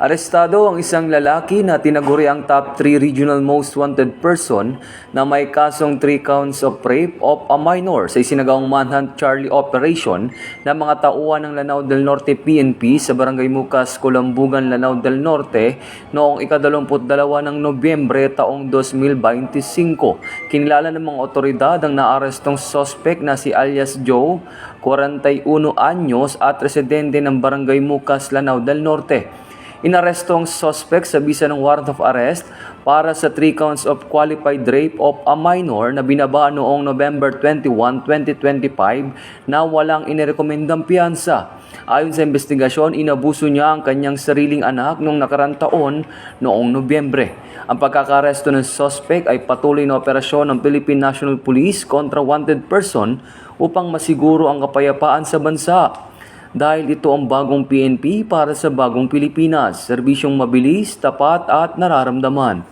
Arestado ang isang lalaki na tinaguri ang top 3 regional most wanted person na may kasong 3 counts of rape of a minor sa isinagawang manhunt Charlie Operation ng mga tauhan ng Lanao del Norte PNP sa Barangay Mucas, Colambugan, Lanao del Norte noong ika-22 ng Nobyembre taong 2025. Kinilala ng mga otoridad ang naarestong suspect na si alias Joe, 41 anyos at residente ng Barangay Mucas, Lanao del Norte. Inaresto ang suspect sa bisa ng warrant of arrest para sa 3 counts of qualified rape of a minor na binaba noong November 21, 2025 na walang inirekomendang piyansa. Ayon sa investigasyon, inabuso niya ang kanyang sariling anak noong nakarang taon noong Nobyembre. Ang pagkakaresto ng suspect ay patuloy na operasyon ng Philippine National Police kontra wanted person upang masiguro ang kapayapaan sa bansa. Dahil ito ang bagong PNP para sa bagong Pilipinas, serbisyong mabilis, tapat at nararamdaman.